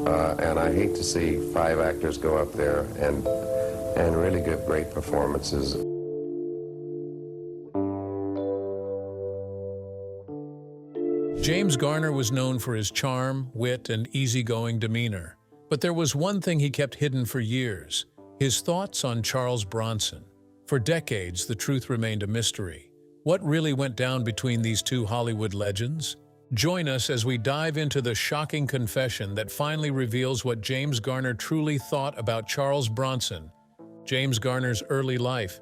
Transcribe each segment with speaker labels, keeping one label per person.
Speaker 1: And I hate to see 5 actors go up there and really give great performances.
Speaker 2: James Garner was known for his charm, wit, and easygoing demeanor. But there was one thing he kept hidden for years: his thoughts on Charles Bronson. For decades, the truth remained a mystery. What really went down between these two Hollywood legends? Join us as we dive into the shocking confession that finally reveals what James Garner truly thought about Charles Bronson. James Garner's early life.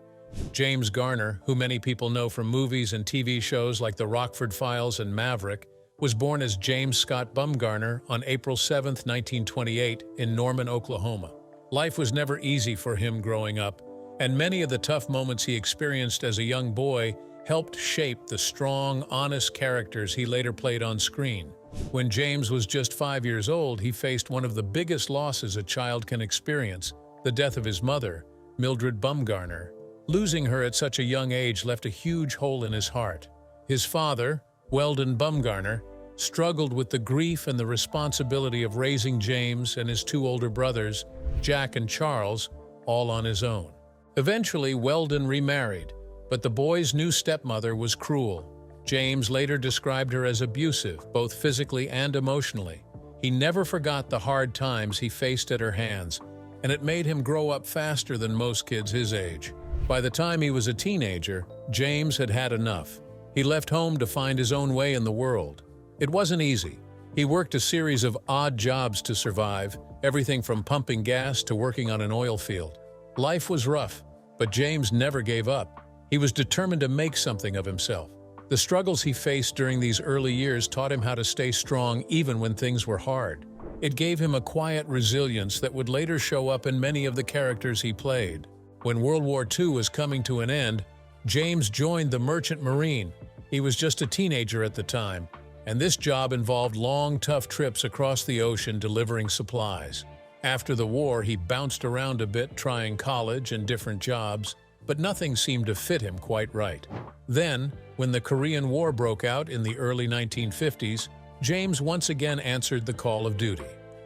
Speaker 2: James Garner, who many people know from movies and TV shows like The Rockford Files and Maverick, was born as James Scott Bumgarner on April 7, 1928, in Norman, Oklahoma. Life was never easy for him growing up, and many of the tough moments he experienced as a young boy helped shape the strong, honest characters he later played on screen. When James was just 5 years old, he faced one of the biggest losses a child can experience: the death of his mother, Mildred Bumgarner. Losing her at such a young age left a huge hole in his heart. His father, Weldon Bumgarner, struggled with the grief and the responsibility of raising James and his 2 older brothers, Jack and Charles, all on his own. Eventually, Weldon remarried, but the boy's new stepmother was cruel. James later described her as abusive, both physically and emotionally. He never forgot the hard times he faced at her hands, and it made him grow up faster than most kids his age. By the time he was a teenager, James had had enough. He left home to find his own way in the world. It wasn't easy. He worked a series of odd jobs to survive, everything from pumping gas to working on an oil field. Life was rough, but James never gave up. He was determined to make something of himself. The struggles he faced during these early years taught him how to stay strong even when things were hard. It gave him a quiet resilience that would later show up in many of the characters he played. When World War II was coming to an end, James joined the Merchant Marine. He was just a teenager at the time, and this job involved long, tough trips across the ocean delivering supplies. After the war, he bounced around a bit, trying college and different jobs, but nothing seemed to fit him quite right. Then, when the Korean War broke out in the early 1950s, James once again answered the call of duty.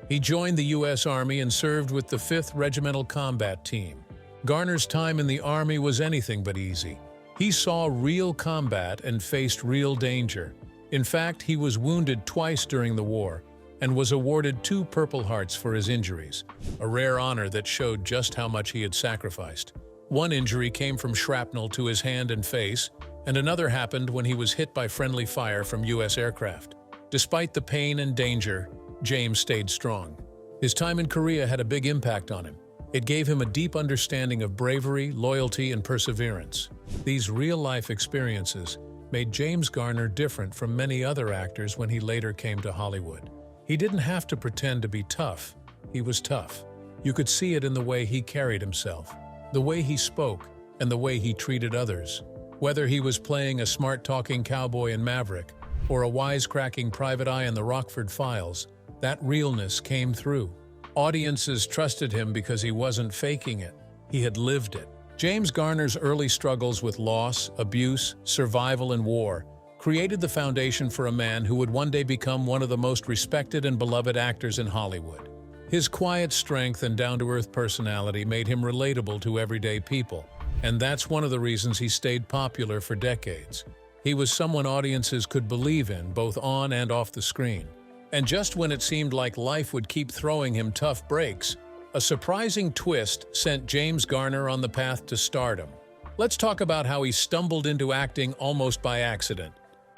Speaker 2: He joined the U.S. Army and served with the 5th Regimental Combat Team. Garner's time in the Army was anything but easy. He saw real combat and faced real danger. In fact, he was wounded twice during the war and was awarded 2 Purple Hearts for his injuries, a rare honor that showed just how much he had sacrificed. One injury came from shrapnel to his hand and face, and another happened when he was hit by friendly fire from U.S. aircraft. Despite the pain and danger, James stayed strong. His time in Korea had a big impact on him. It gave him a deep understanding of bravery, loyalty, and perseverance. These real-life experiences made James Garner different from many other actors when he later came to Hollywood. He didn't have to pretend to be tough. He was tough. You could see it in the way he carried himself, the way he spoke, and the way he treated others. Whether he was playing a smart-talking cowboy in Maverick or a wisecracking private eye in The Rockford Files, that realness came through. Audiences trusted him because he wasn't faking it. He had lived it. James Garner's early struggles with loss, abuse, survival, and war created the foundation for a man who would one day become one of the most respected and beloved actors in Hollywood. His quiet strength and down-to-earth personality made him relatable to everyday people, and that's one of the reasons he stayed popular for decades. He was someone audiences could believe in, both on and off the screen. And just when it seemed like life would keep throwing him tough breaks, a surprising twist sent James Garner on the path to stardom. Let's talk about how he stumbled into acting almost by accident.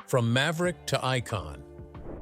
Speaker 2: From Maverick to icon.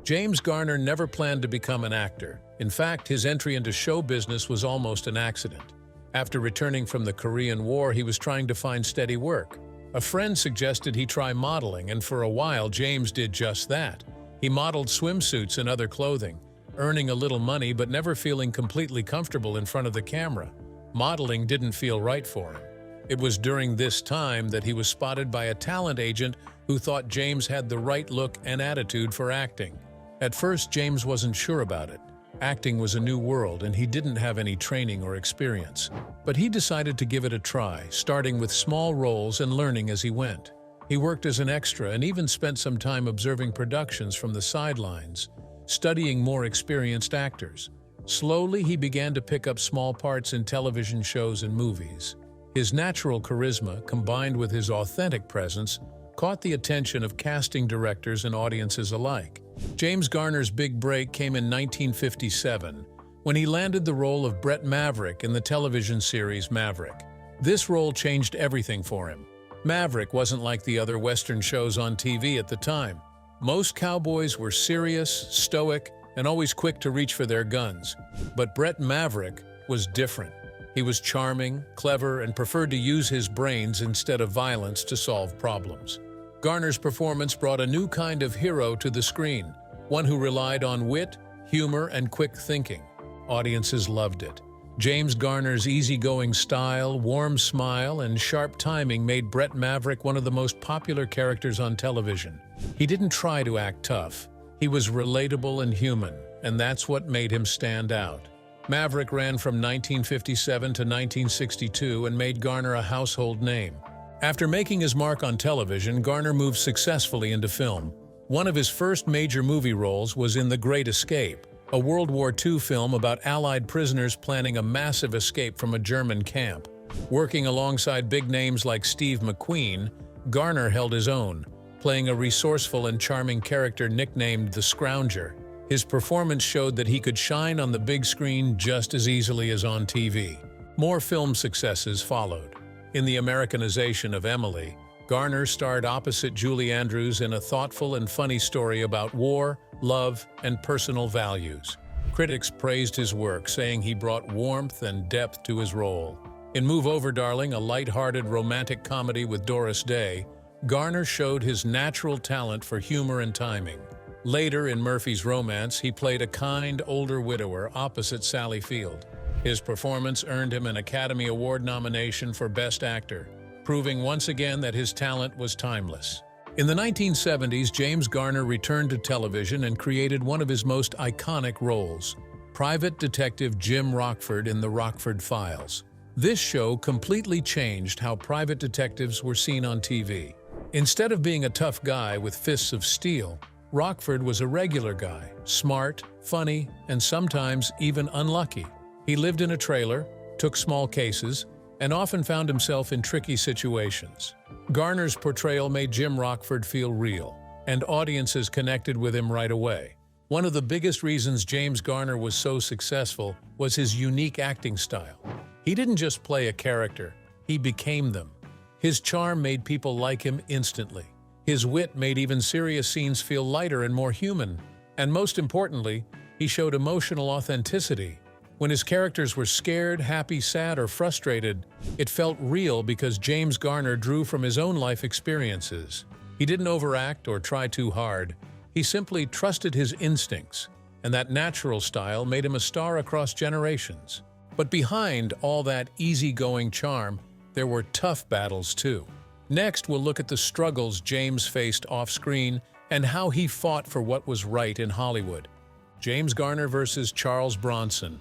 Speaker 2: James Garner never planned to become an actor. In fact, his entry into show business was almost an accident. After returning from the Korean War, he was trying to find steady work. A friend suggested he try modeling, and for a while, James did just that. He modeled swimsuits and other clothing, earning a little money but never feeling completely comfortable in front of the camera. Modeling didn't feel right for him. It was during this time that he was spotted by a talent agent who thought James had the right look and attitude for acting. At first, James wasn't sure about it. Acting was a new world and he didn't have any training or experience. But he decided to give it a try, starting with small roles and learning as he went. He worked as an extra and even spent some time observing productions from the sidelines, studying more experienced actors. Slowly, he began to pick up small parts in television shows and movies. His natural charisma, combined with his authentic presence, caught the attention of casting directors and audiences alike. James Garner's big break came in 1957, when he landed the role of Brett Maverick in the television series Maverick. This role changed everything for him. Maverick wasn't like the other Western shows on TV at the time. Most cowboys were serious, stoic, and always quick to reach for their guns. But Brett Maverick was different. He was charming, clever, and preferred to use his brains instead of violence to solve problems. Garner's performance brought a new kind of hero to the screen, one who relied on wit, humor, and quick thinking. Audiences loved it. James Garner's easygoing style, warm smile, and sharp timing made Brett Maverick one of the most popular characters on television. He didn't try to act tough. He was relatable and human, and that's what made him stand out. Maverick ran from 1957 to 1962 and made Garner a household name. After making his mark on television, Garner moved successfully into film. One of his first major movie roles was in The Great Escape, a World War II film about Allied prisoners planning a massive escape from a German camp. Working alongside big names like Steve McQueen, Garner held his own, playing a resourceful and charming character nicknamed the Scrounger. His performance showed that he could shine on the big screen just as easily as on TV. More film successes followed. In the Americanization of Emily, Garner starred opposite Julie Andrews in a thoughtful and funny story about war, love, and personal values. Critics praised his work, saying he brought warmth and depth to his role. In Move Over, Darling, a light-hearted romantic comedy with Doris Day, Garner showed his natural talent for humor and timing. Later, in Murphy's Romance, he played a kind, older widower opposite Sally Field. His performance earned him an Academy Award nomination for Best Actor, proving once again that his talent was timeless. In the 1970s, James Garner returned to television and created one of his most iconic roles, Private Detective Jim Rockford in The Rockford Files. This show completely changed how private detectives were seen on TV. Instead of being a tough guy with fists of steel, Rockford was a regular guy, smart, funny, and sometimes even unlucky. He lived in a trailer, took small cases, and often found himself in tricky situations. Garner's portrayal made Jim Rockford feel real, and audiences connected with him right away. One of the biggest reasons James Garner was so successful was his unique acting style. He didn't just play a character, he became them. His charm made people like him instantly. His wit made even serious scenes feel lighter and more human. And most importantly, he showed emotional authenticity. When his characters were scared, happy, sad, or frustrated, it felt real because James Garner drew from his own life experiences. He didn't overact or try too hard. He simply trusted his instincts, and that natural style made him a star across generations. But behind all that easygoing charm, there were tough battles too. Next, we'll look at the struggles James faced off-screen and how he fought for what was right in Hollywood. James Garner versus Charles Bronson.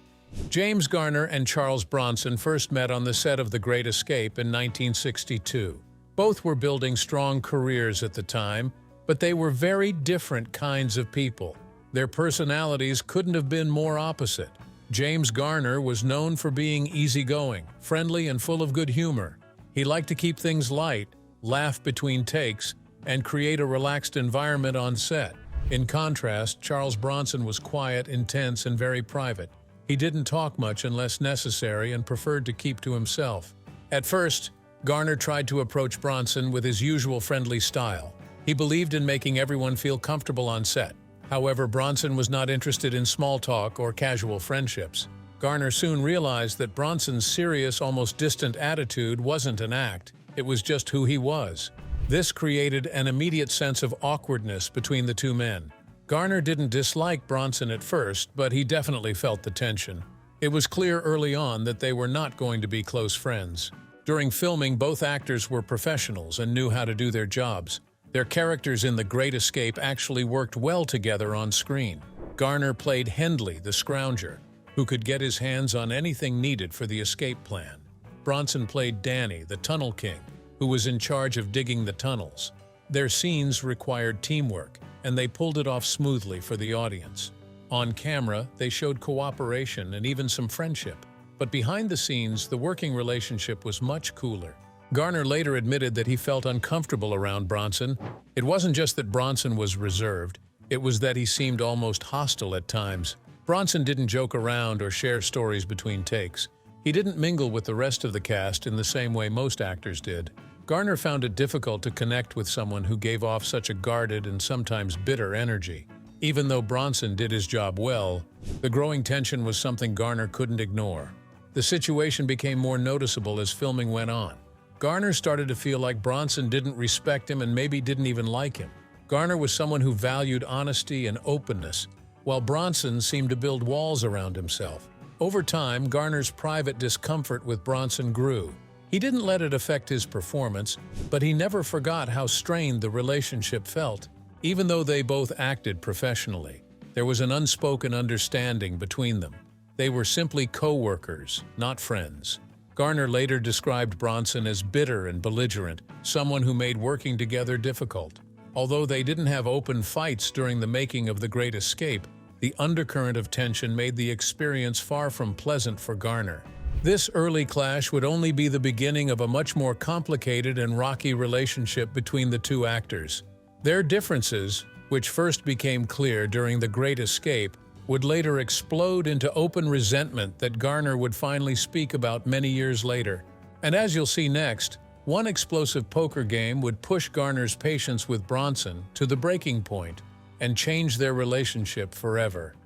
Speaker 2: James Garner and Charles Bronson first met on the set of The Great Escape in 1962. Both were building strong careers at the time, but they were very different kinds of people. Their personalities couldn't have been more opposite. James Garner was known for being easygoing, friendly, and full of good humor. He liked to keep things light, laugh between takes, and create a relaxed environment on set. In contrast, Charles Bronson was quiet, intense, and very private. He didn't talk much unless necessary and preferred to keep to himself. At first, Garner tried to approach Bronson with his usual friendly style. He believed in making everyone feel comfortable on set. However, Bronson was not interested in small talk or casual friendships. Garner soon realized that Bronson's serious, almost distant attitude wasn't an act. It was just who he was. This created an immediate sense of awkwardness between the two men. Garner didn't dislike Bronson at first, but he definitely felt the tension. It was clear early on that they were not going to be close friends. During filming, both actors were professionals and knew how to do their jobs. Their characters in The Great Escape actually worked well together on screen. Garner played Hendley, the Scrounger, who could get his hands on anything needed for the escape plan. Bronson played Danny, the Tunnel King, who was in charge of digging the tunnels. Their scenes required teamwork, and they pulled it off smoothly for the audience. On camera, they showed cooperation and even some friendship. But behind the scenes, the working relationship was much cooler. Garner later admitted that he felt uncomfortable around Bronson. It wasn't just that Bronson was reserved, it was that he seemed almost hostile at times. Bronson didn't joke around or share stories between takes. He didn't mingle with the rest of the cast in the same way most actors did. Garner found it difficult to connect with someone who gave off such a guarded and sometimes bitter energy. Even though Bronson did his job well, the growing tension was something Garner couldn't ignore. The situation became more noticeable as filming went on. Garner started to feel like Bronson didn't respect him and maybe didn't even like him. Garner was someone who valued honesty and openness, while Bronson seemed to build walls around himself. Over time, Garner's private discomfort with Bronson grew. He didn't let it affect his performance, but he never forgot how strained the relationship felt. Even though they both acted professionally, there was an unspoken understanding between them. They were simply co-workers, not friends. Garner later described Bronson as bitter and belligerent, someone who made working together difficult. Although they didn't have open fights during the making of The Great Escape, the undercurrent of tension made the experience far from pleasant for Garner. This early clash would only be the beginning of a much more complicated and rocky relationship between the two actors. Their differences, which first became clear during The Great Escape, would later explode into open resentment that Garner would finally speak about many years later. And as you'll see next, one explosive poker game would push Garner's patience with Bronson to the breaking point and change their relationship forever.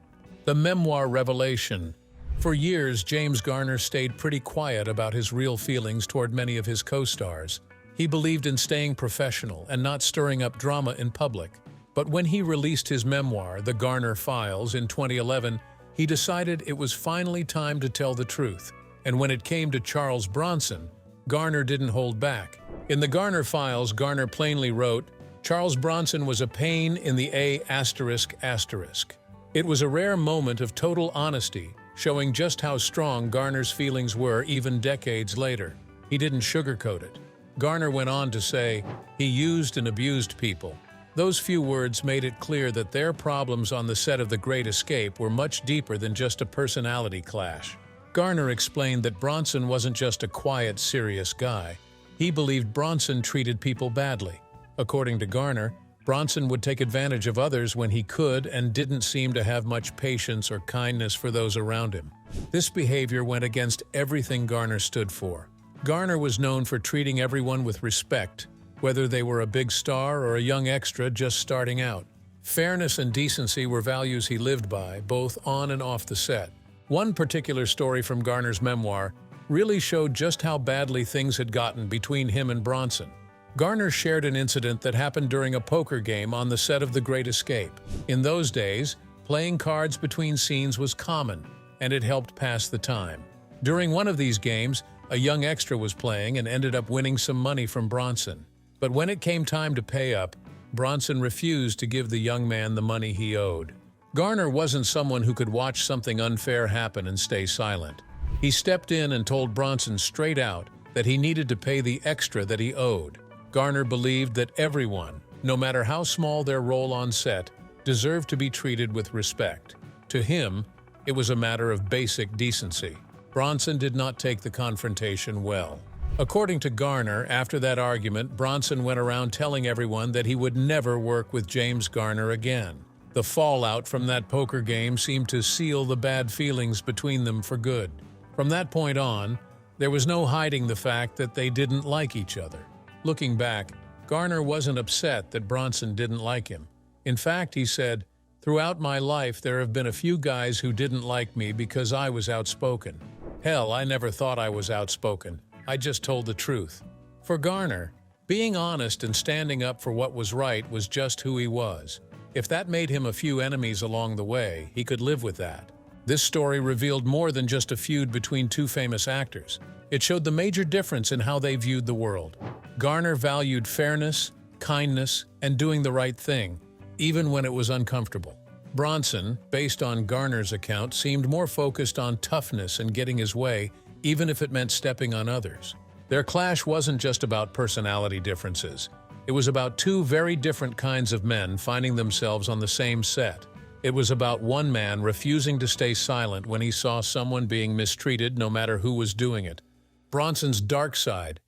Speaker 2: The memoir revelation. For years, James Garner stayed pretty quiet about his real feelings toward many of his co-stars. He believed in staying professional and not stirring up drama in public. But when he released his memoir, The Garner Files, in 2011, he decided it was finally time to tell the truth. And when it came to Charles Bronson, Garner didn't hold back. In The Garner Files, Garner plainly wrote, "Charles Bronson was a pain in the A****. It was a rare moment of total honesty, showing just how strong Garner's feelings were even decades later. He didn't sugarcoat it." Garner went on to say, "He used and abused people." Those few words made it clear that their problems on the set of The Great Escape were much deeper than just a personality clash. Garner explained that Bronson wasn't just a quiet, serious guy. He believed Bronson treated people badly. According to Garner, Bronson would take advantage of others when he could and didn't seem to have much patience or kindness for those around him. This behavior went against everything Garner stood for. Garner was known for treating everyone with respect, whether they were a big star or a young extra just starting out. Fairness and decency were values he lived by, both on and off the set. One particular story from Garner's memoir really showed just how badly things had gotten between him and Bronson. Garner shared an incident that happened during a poker game on the set of The Great Escape. In those days, playing cards between scenes was common, and it helped pass the time. During one of these games, a young extra was playing and ended up winning some money from Bronson. But when it came time to pay up, Bronson refused to give the young man the money he owed. Garner wasn't someone who could watch something unfair happen and stay silent. He stepped in and told Bronson straight out that he needed to pay the extra that he owed. Garner believed that everyone, no matter how small their role on set, deserved to be treated with respect. To him, it was a matter of basic decency. Bronson did not take the confrontation well. According to Garner, after that argument, Bronson went around telling everyone that he would never work with James Garner again. The fallout from that poker game seemed to seal the bad feelings between them for good. From that point on, there was no hiding the fact that they didn't like each other. Looking back, Garner wasn't upset that Bronson didn't like him. In fact, he said, "Throughout my life, there have been a few guys who didn't like me because I was outspoken. Hell, I never thought I was outspoken. I just told the truth." For Garner, being honest and standing up for what was right was just who he was. If that made him a few enemies along the way, he could live with that. This story revealed more than just a feud between two famous actors. It showed the major difference in how they viewed the world. Garner valued fairness, kindness, and doing the right thing, even when it was uncomfortable. Bronson, based on Garner's account, seemed more focused on toughness and getting his way, even if it meant stepping on others. Their clash wasn't just about personality differences. It was about two very different kinds of men finding themselves on the same set. It was about one man refusing to stay silent when he saw someone being mistreated, no matter who was doing it. Bronson's dark side.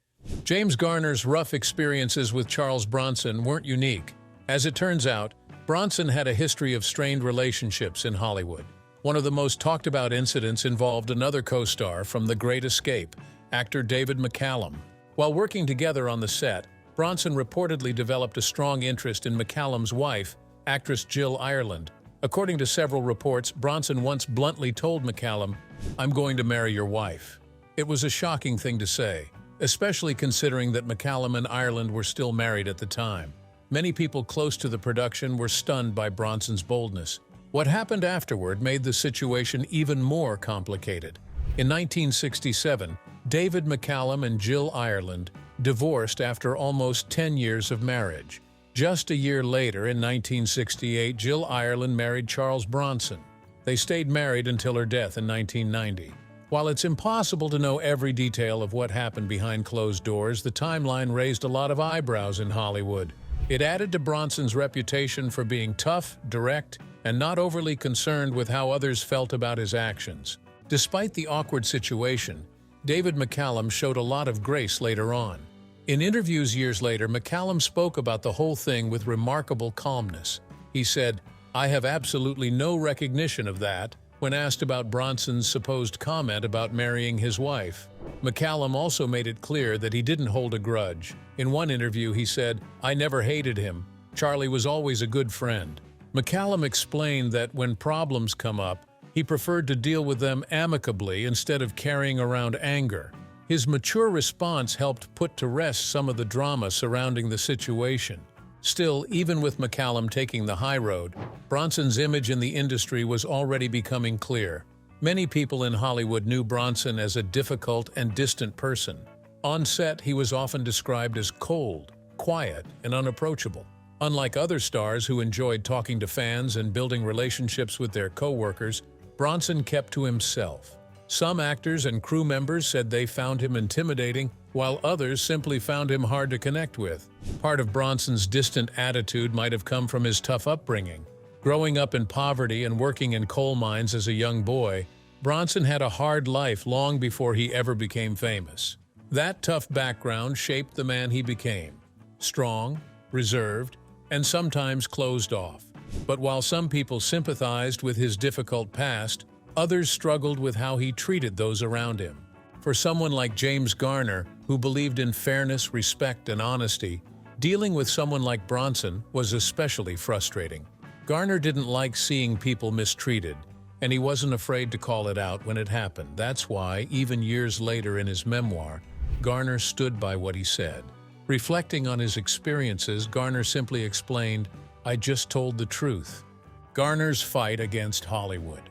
Speaker 2: James Garner's rough experiences with Charles Bronson weren't unique. As it turns out, Bronson had a history of strained relationships in Hollywood. One of the most talked about incidents involved another co-star from The Great Escape, actor David McCallum. While working together on the set, Bronson reportedly developed a strong interest in McCallum's wife, actress Jill Ireland. According to several reports, Bronson once bluntly told McCallum, "I'm going to marry your wife." It was a shocking thing to say, especially considering that McCallum and Ireland were still married at the time. Many people close to the production were stunned by Bronson's boldness. What happened afterward made the situation even more complicated. In 1967, David McCallum and Jill Ireland divorced after almost 10 years of marriage. Just a year later, in 1968, Jill Ireland married Charles Bronson. They stayed married until her death in 1990. While it's impossible to know every detail of what happened behind closed doors, the timeline raised a lot of eyebrows in Hollywood. It added to Bronson's reputation for being tough, direct, and not overly concerned with how others felt about his actions. Despite the awkward situation, David McCallum showed a lot of grace later on. In interviews years later, McCallum spoke about the whole thing with remarkable calmness. He said, "I have absolutely no recognition of that," when asked about Bronson's supposed comment about marrying his wife. McCallum also made it clear that he didn't hold a grudge. In one interview, he said, "I never hated him. Charlie was always a good friend." McCallum explained that when problems come up, he preferred to deal with them amicably instead of carrying around anger. His mature response helped put to rest some of the drama surrounding the situation. Still, even with McCallum taking the high road, Bronson's image in the industry was already becoming clear. Many people in Hollywood knew Bronson as a difficult and distant person. On set, he was often described as cold, quiet, and unapproachable. Unlike other stars who enjoyed talking to fans and building relationships with their co-workers, Bronson kept to himself. Some actors and crew members said they found him intimidating, while others simply found him hard to connect with. Part of Bronson's distant attitude might have come from his tough upbringing. Growing up in poverty and working in coal mines as a young boy, Bronson had a hard life long before he ever became famous. That tough background shaped the man he became. Strong, reserved, and sometimes closed off. But while some people sympathized with his difficult past, others struggled with how he treated those around him. For someone like James Garner, who believed in fairness, respect, and honesty, dealing with someone like Bronson was especially frustrating. Garner didn't like seeing people mistreated, and he wasn't afraid to call it out when it happened. That's why, even years later in his memoir, Garner stood by what he said. Reflecting on his experiences, Garner simply explained, "I just told the truth." Garner's fight against Hollywood.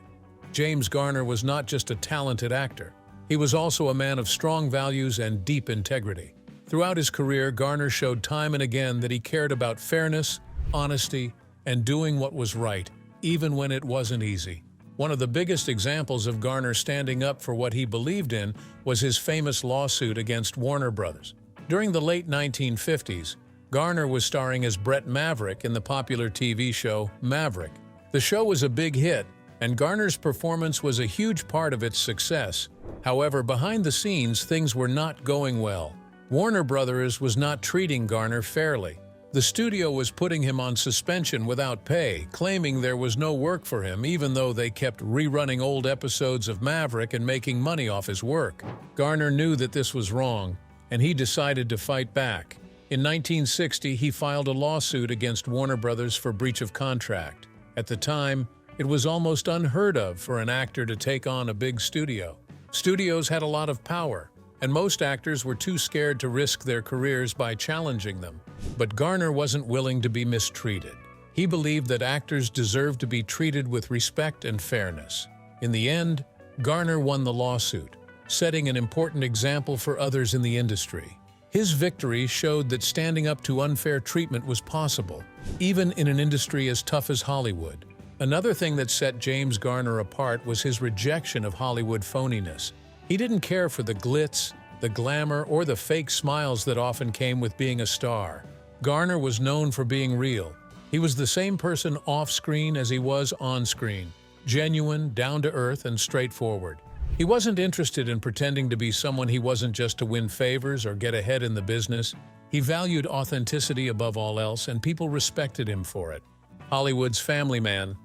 Speaker 2: James Garner was not just a talented actor. He was also a man of strong values and deep integrity. Throughout his career, Garner showed time and again that he cared about fairness, honesty, and doing what was right, even when it wasn't easy. One of the biggest examples of Garner standing up for what he believed in was his famous lawsuit against Warner Brothers. During the late 1950s, Garner was starring as Brett Maverick in the popular TV show Maverick. The show was a big hit, and Garner's performance was a huge part of its success. However, behind the scenes, things were not going well. Warner Brothers was not treating Garner fairly. The studio was putting him on suspension without pay, claiming there was no work for him, even though they kept rerunning old episodes of Maverick and making money off his work. Garner knew that this was wrong, and he decided to fight back. In 1960, he filed a lawsuit against Warner Brothers for breach of contract. At the time, it was almost unheard of for an actor to take on a big studio. Studios had a lot of power, and most actors were too scared to risk their careers by challenging them. But Garner wasn't willing to be mistreated. He believed that actors deserved to be treated with respect and fairness. In the end, Garner won the lawsuit, setting an important example for others in the industry. His victory showed that standing up to unfair treatment was possible, even in an industry as tough as Hollywood. Another thing that set James Garner apart was his rejection of Hollywood phoniness. He didn't care for the glitz, the glamour, or the fake smiles that often came with being a star. Garner was known for being real. He was the same person off-screen as he was on-screen, genuine, down-to-earth, and straightforward. He wasn't interested in pretending to be someone he wasn't just to win favors or get ahead in the business. He valued authenticity above all else, and people respected him for it. Hollywood's family man.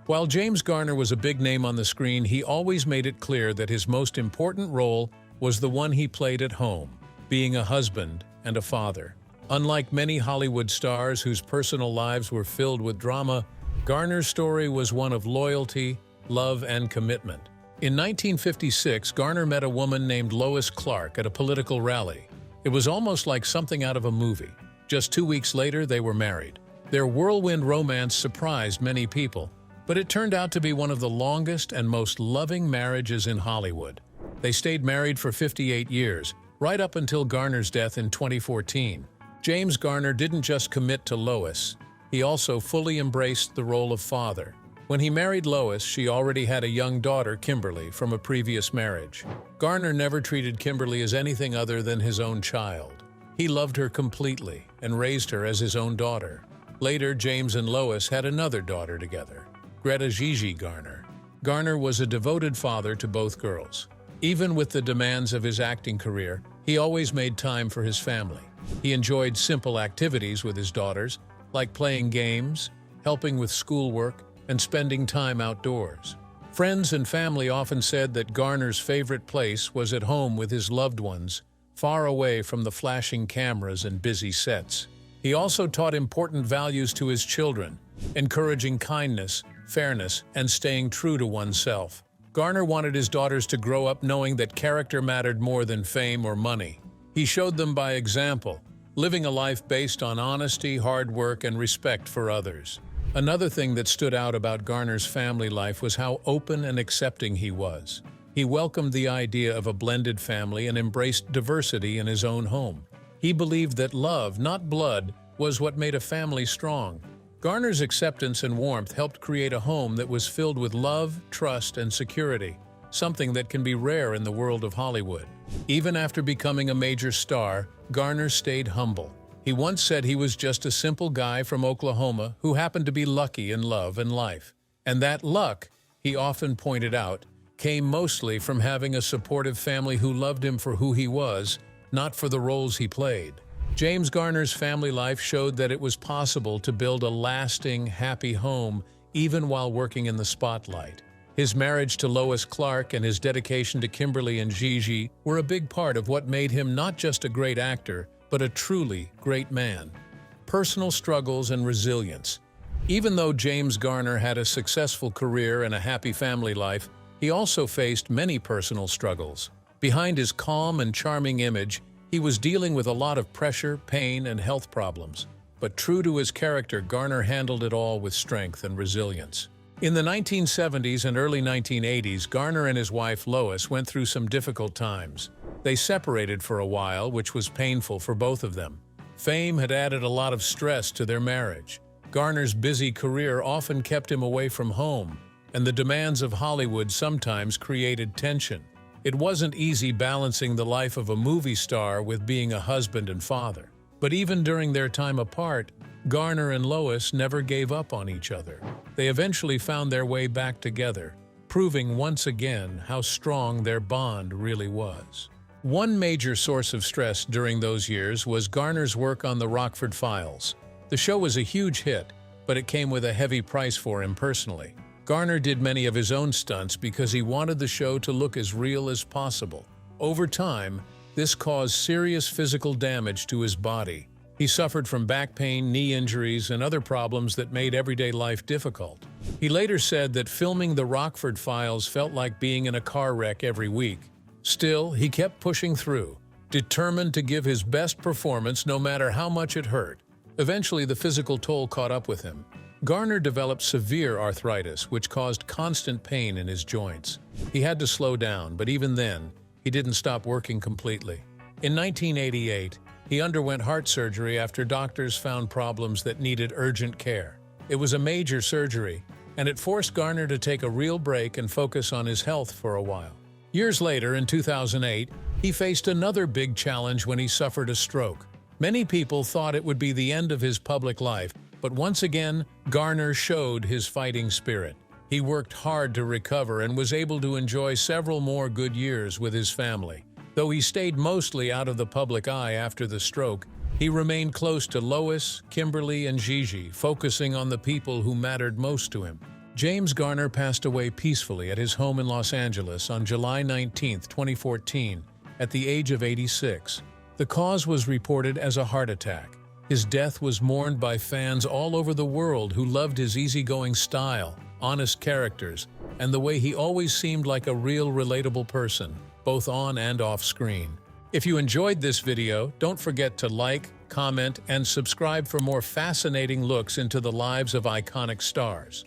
Speaker 2: While James Garner was a big name on the screen, he always made it clear that his most important role was the one he played at home, being a husband and a father. Unlike many Hollywood stars whose personal lives were filled with drama, Garner's story was one of loyalty, love, and commitment. In 1956, Garner met a woman named Lois Clark at a political rally. It was almost like something out of a movie. Just 2 weeks later, they were married. Their whirlwind romance surprised many people, but it turned out to be one of the longest and most loving marriages in Hollywood. They stayed married for 58 years, right up until Garner's death in 2014. James Garner didn't just commit to Lois, he also fully embraced the role of father. When he married Lois, she already had a young daughter, Kimberly, from a previous marriage. Garner never treated Kimberly as anything other than his own child. He loved her completely and raised her as his own daughter. Later, James and Lois had another daughter together, Greta Gigi Garner. Garner was a devoted father to both girls. Even with the demands of his acting career, he always made time for his family. He enjoyed simple activities with his daughters, like playing games, helping with schoolwork, and spending time outdoors. Friends and family often said that Garner's favorite place was at home with his loved ones, far away from the flashing cameras and busy sets. He also taught important values to his children, encouraging kindness, fairness, and staying true to oneself. Garner wanted his daughters to grow up knowing that character mattered more than fame or money. He showed them by example, living a life based on honesty, hard work, and respect for others. Another thing that stood out about Garner's family life was how open and accepting he was. He welcomed the idea of a blended family and embraced diversity in his own home. He believed that love, not blood, was what made a family strong. Garner's acceptance and warmth helped create a home that was filled with love, trust, and security, something that can be rare in the world of Hollywood. Even after becoming a major star, Garner stayed humble. He once said he was just a simple guy from Oklahoma who happened to be lucky in love and life. And that luck, he often pointed out, came mostly from having a supportive family who loved him for who he was, not for the roles he played. James Garner's family life showed that it was possible to build a lasting, happy home even while working in the spotlight. His marriage to Lois Clark and his dedication to Kimberly and Gigi were a big part of what made him not just a great actor, but a truly great man. Personal struggles and resilience. Even though James Garner had a successful career and a happy family life, he also faced many personal struggles. Behind his calm and charming image, he was dealing with a lot of pressure, pain, and health problems. But true to his character, Garner handled it all with strength and resilience. In the 1970s and early 1980s, Garner and his wife Lois went through some difficult times. They separated for a while, which was painful for both of them. Fame had added a lot of stress to their marriage. Garner's busy career often kept him away from home, and the demands of Hollywood sometimes created tension. It wasn't easy balancing the life of a movie star with being a husband and father. But even during their time apart, Garner and Lois never gave up on each other. They eventually found their way back together, proving once again how strong their bond really was. One major source of stress during those years was Garner's work on the Rockford Files. The show was a huge hit, but it came with a heavy price for him personally. Garner did many of his own stunts because he wanted the show to look as real as possible. Over time, this caused serious physical damage to his body. He suffered from back pain, knee injuries, and other problems that made everyday life difficult. He later said that filming the Rockford Files felt like being in a car wreck every week. Still, he kept pushing through, determined to give his best performance no matter how much it hurt. Eventually, the physical toll caught up with him. Garner developed severe arthritis, which caused constant pain in his joints. He had to slow down, but even then, he didn't stop working completely. In 1988, he underwent heart surgery after doctors found problems that needed urgent care. It was a major surgery, and it forced Garner to take a real break and focus on his health for a while. Years later, in 2008, he faced another big challenge when he suffered a stroke. Many people thought it would be the end of his public life, But once again, Garner showed his fighting spirit. He worked hard to recover and was able to enjoy several more good years with his family. Though he stayed mostly out of the public eye after the stroke, he remained close to Lois, Kimberly, and Gigi, focusing on the people who mattered most to him. James Garner passed away peacefully at his home in Los Angeles on July 19, 2014, at the age of 86. The cause was reported as a heart attack. His death was mourned by fans all over the world who loved his easygoing style, honest characters, and the way he always seemed like a real relatable person, both on and off screen. If you enjoyed this video, don't forget to like, comment, and subscribe for more fascinating looks into the lives of iconic stars.